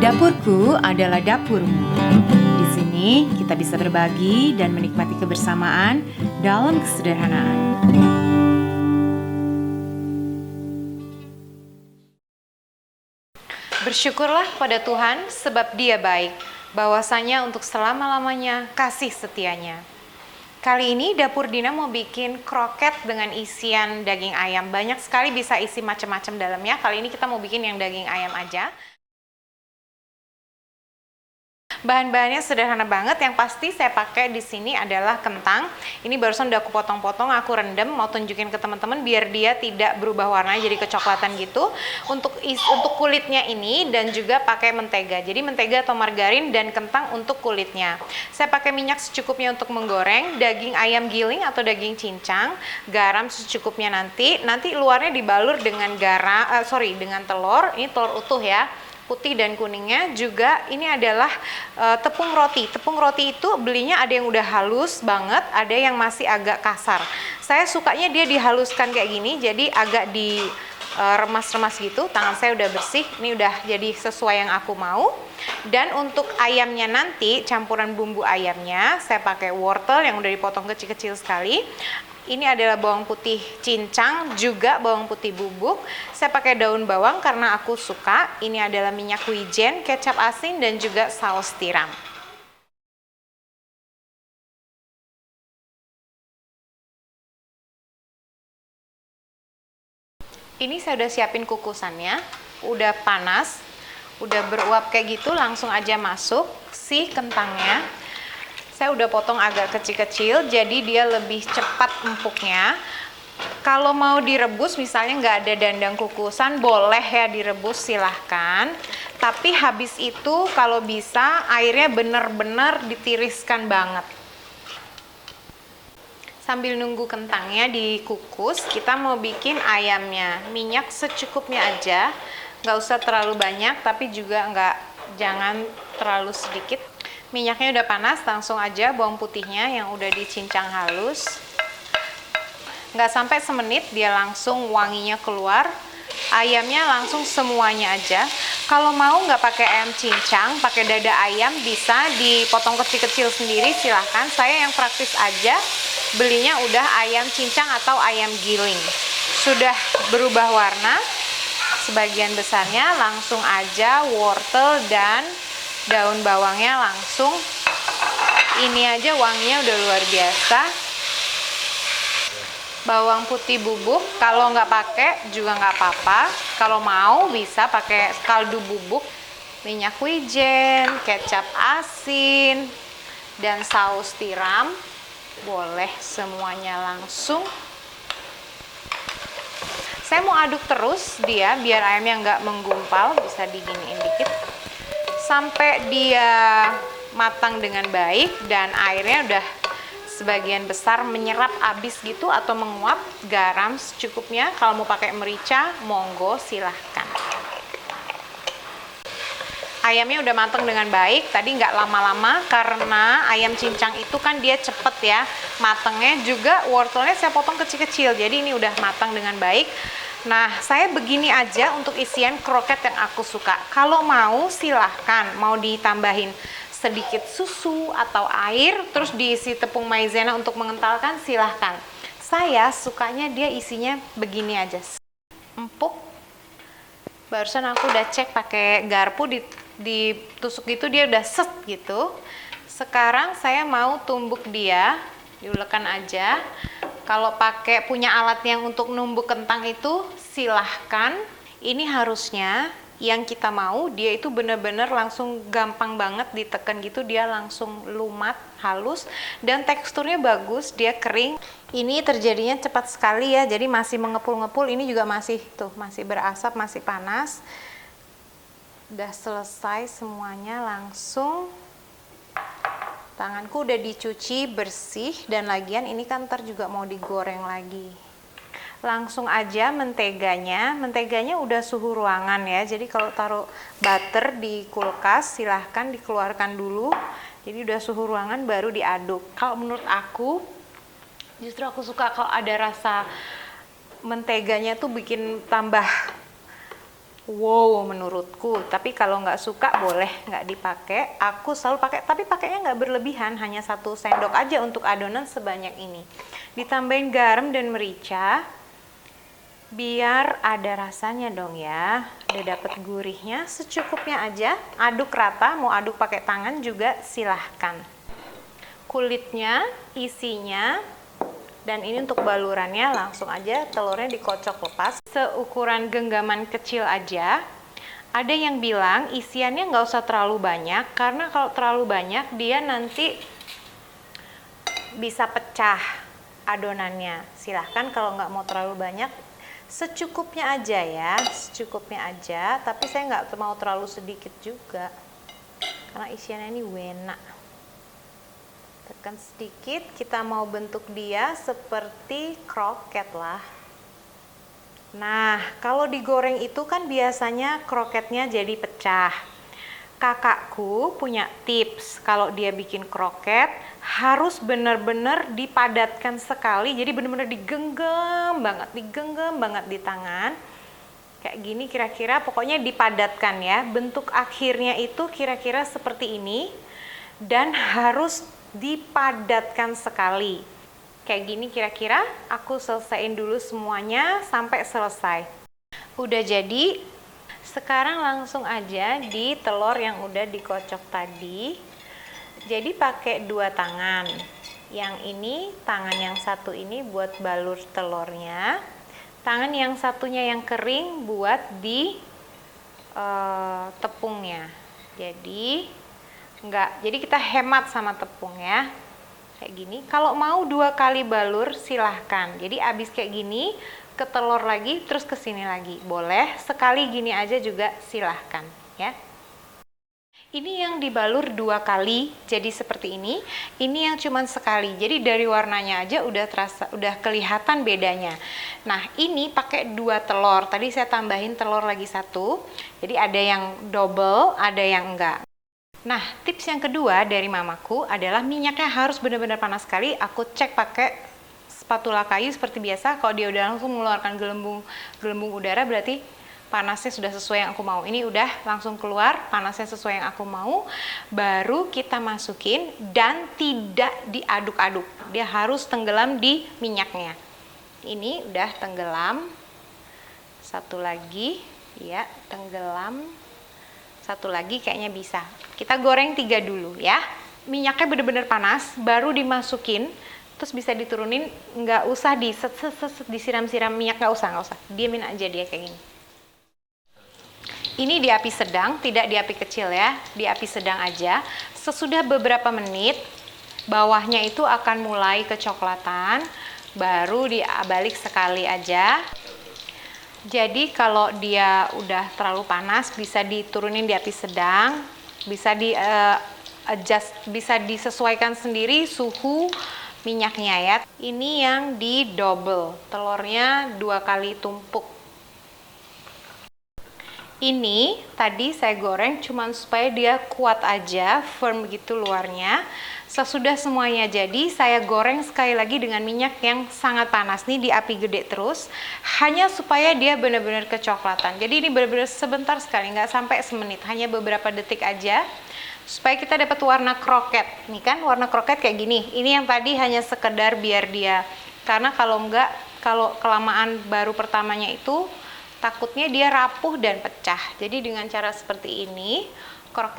Dapurku adalah dapurmu. Di sini kita bisa berbagi dan menikmati kebersamaan dalam kesederhanaan. Bersyukurlah pada Tuhan sebab Dia baik, bahwasanya untuk selama-lamanya kasih setianya. Kali ini Dapur Dina mau bikin kroket dengan isian daging ayam. Banyak sekali bisa isi macam-macam dalamnya. Kali ini kita mau bikin yang daging ayam aja. Bahan-bahannya sederhana banget. Yang pasti saya pakai di sini adalah kentang. Ini barusan udah aku potong-potong, aku rendam, mau tunjukin ke teman-teman biar dia tidak berubah warna jadi kecoklatan gitu. Untuk kulitnya ini dan juga pakai mentega. Jadi mentega atau margarin dan kentang untuk kulitnya. Saya pakai minyak secukupnya untuk menggoreng, daging ayam giling atau daging cincang, garam secukupnya nanti. Nanti luarnya dibalur dengan dengan telur. Ini telur utuh ya. Putih dan kuningnya juga. Ini adalah tepung roti. Tepung roti itu belinya ada yang udah halus banget, ada yang masih agak kasar. Saya sukanya dia dihaluskan kayak gini, jadi agak remas-remas gitu. Tangan saya udah bersih, ini udah jadi sesuai yang aku mau. Dan untuk ayamnya nanti, campuran bumbu ayamnya, saya pakai wortel yang udah dipotong kecil-kecil sekali. Ini adalah bawang putih cincang, juga bawang putih bubuk. Saya pakai daun bawang karena aku suka. Ini adalah minyak wijen, kecap asin, dan juga saus tiram. Ini saya udah siapin kukusannya, udah panas, udah beruap kayak gitu, langsung aja masuk si kentangnya. Saya udah potong agak kecil-kecil, jadi dia lebih cepat empuknya. Kalau mau direbus, misalnya nggak ada dandang kukusan, boleh ya direbus, silahkan. Tapi habis itu kalau bisa airnya bener-bener ditiriskan banget. Sambil nunggu kentangnya dikukus, kita mau bikin ayamnya. Minyak secukupnya aja, nggak usah terlalu banyak, tapi juga jangan terlalu sedikit. Minyaknya udah panas, langsung aja bawang putihnya yang udah dicincang halus. Nggak sampai semenit dia langsung wanginya keluar. Ayamnya langsung semuanya aja. Kalau mau nggak pakai ayam cincang, pakai dada ayam bisa dipotong kecil-kecil sendiri, silahkan. Saya yang praktis aja, belinya udah ayam cincang atau ayam giling. Sudah berubah warna, sebagian besarnya langsung aja wortel dan daun bawangnya langsung. Ini aja wanginya udah luar biasa. Bawang putih bubuk, kalau nggak pakai juga nggak apa-apa. Kalau mau bisa pakai kaldu bubuk. Minyak wijen, kecap asin, dan saus tiram. Boleh semuanya langsung. Saya mau aduk terus dia biar ayamnya nggak menggumpal, bisa diginiin dikit. Sampai dia matang dengan baik dan airnya udah sebagian besar menyerap abis gitu atau menguap. Garam secukupnya, kalau mau pakai merica monggo silahkan. Ayamnya udah matang dengan baik, tadi nggak lama-lama karena ayam cincang itu kan dia cepet ya matangnya. Juga wortelnya saya potong kecil-kecil, jadi ini udah matang dengan baik. Nah, saya begini aja untuk isian kroket yang aku suka. Kalau mau silahkan, mau ditambahin sedikit susu atau air, terus diisi tepung maizena untuk mengentalkan, silahkan. Saya sukanya dia isinya begini aja, empuk. Barusan aku udah cek pakai garpu, ditusuk gitu dia udah set gitu. Sekarang saya mau tumbuk dia, diulekan aja. Kalau pakai punya alat yang untuk numbuk kentang itu silahkan. Ini harusnya yang kita mau dia itu bener-bener langsung gampang banget ditekan gitu, dia langsung lumat, halus, dan teksturnya bagus, dia kering. Ini terjadinya cepat sekali ya, jadi masih mengepul-ngepul. Ini juga masih berasap, masih panas. Udah selesai semuanya, langsung. Tanganku udah dicuci bersih, dan lagian ini kan ntar juga mau digoreng lagi. Langsung aja menteganya udah suhu ruangan ya, jadi kalau taruh butter di kulkas silahkan dikeluarkan dulu, jadi udah suhu ruangan baru diaduk. Kalau menurut aku, justru aku suka kalau ada rasa menteganya tuh bikin tambah wow menurutku. Tapi kalau nggak suka boleh nggak dipakai. Aku selalu pakai, tapi pakainya nggak berlebihan, hanya 1 sendok aja untuk adonan sebanyak ini. Ditambahin garam dan merica biar ada rasanya dong ya. Udah dapet gurihnya, secukupnya aja. Aduk rata, mau aduk pakai tangan juga silahkan. Kulitnya, isinya, dan ini untuk balurannya langsung aja telurnya dikocok lepas. Seukuran genggaman kecil aja. Ada yang bilang isiannya nggak usah terlalu banyak, karena kalau terlalu banyak dia nanti bisa pecah adonannya. Silahkan kalau nggak mau terlalu banyak, secukupnya aja ya, secukupnya aja. Tapi saya nggak mau terlalu sedikit juga, karena isiannya ini enak. Tekan sedikit, kita mau bentuk dia seperti kroket lah. Nah, kalau digoreng itu kan biasanya kroketnya jadi pecah. Kakakku punya tips, kalau dia bikin kroket harus benar-benar dipadatkan sekali, jadi benar-benar digenggam banget di tangan. Kayak gini kira-kira, pokoknya dipadatkan ya. Bentuk akhirnya itu kira-kira seperti ini, dan harus dipadatkan sekali. Kayak gini kira-kira, aku selesaiin dulu semuanya sampai selesai. Udah jadi. Sekarang langsung aja di telur yang udah dikocok tadi. Jadi pakai 2 tangan. Yang ini, tangan yang satu ini buat balur telurnya. Tangan yang satunya yang kering buat di tepungnya. Jadi kita hemat sama tepung ya. Kayak gini. Kalau mau 2 kali balur silahkan. Jadi abis kayak gini, ke telur lagi, terus ke sini lagi. Boleh, sekali gini aja juga silahkan ya. Ini yang dibalur 2 kali, jadi seperti ini. Ini yang cuman sekali, jadi dari warnanya aja udah kelihatan bedanya. Nah, ini pakai 2 telur. Tadi saya tambahin telur lagi 1. Jadi ada yang double, ada yang enggak. Nah, tips yang kedua dari mamaku adalah minyaknya harus benar-benar panas sekali. Aku cek pakai spatula kayu seperti biasa. Kalau dia udah langsung mengeluarkan gelembung udara, berarti panasnya sudah sesuai yang aku mau. Ini udah langsung keluar, panasnya sesuai yang aku mau. Baru kita masukin dan tidak diaduk-aduk. Dia harus tenggelam di minyaknya. Ini udah tenggelam. Satu lagi, ya, tenggelam. Satu lagi kayaknya bisa. Kita goreng 3 dulu ya. Minyaknya benar-benar panas, baru dimasukin. Terus bisa diturunin, nggak usah disiram-siram minyak, nggak usah. Diamin aja dia kayak gini. Ini di api sedang, tidak di api kecil ya. Di api sedang aja. Sesudah beberapa menit, bawahnya itu akan mulai kecoklatan. Baru dibalik sekali aja. Jadi kalau dia udah terlalu panas, bisa diturunin di api sedang. Bisa bisa disesuaikan sendiri suhu minyaknya ya. Ini yang di double, telurnya 2 kali tumpuk. Ini tadi saya goreng cuman supaya dia kuat aja, firm gitu luarnya. Sesudah semuanya jadi, saya goreng sekali lagi dengan minyak yang sangat panas nih di api gede terus, hanya supaya dia benar-benar kecoklatan. Jadi ini benar-benar sebentar sekali, nggak sampai semenit, hanya beberapa detik aja. Supaya kita dapat warna kroket. Nih kan warna kroket kayak gini. Ini yang tadi hanya sekedar biar dia, karena kalau enggak, kalau kelamaan baru pertamanya itu takutnya dia rapuh dan pecah. Jadi dengan cara seperti ini, kroket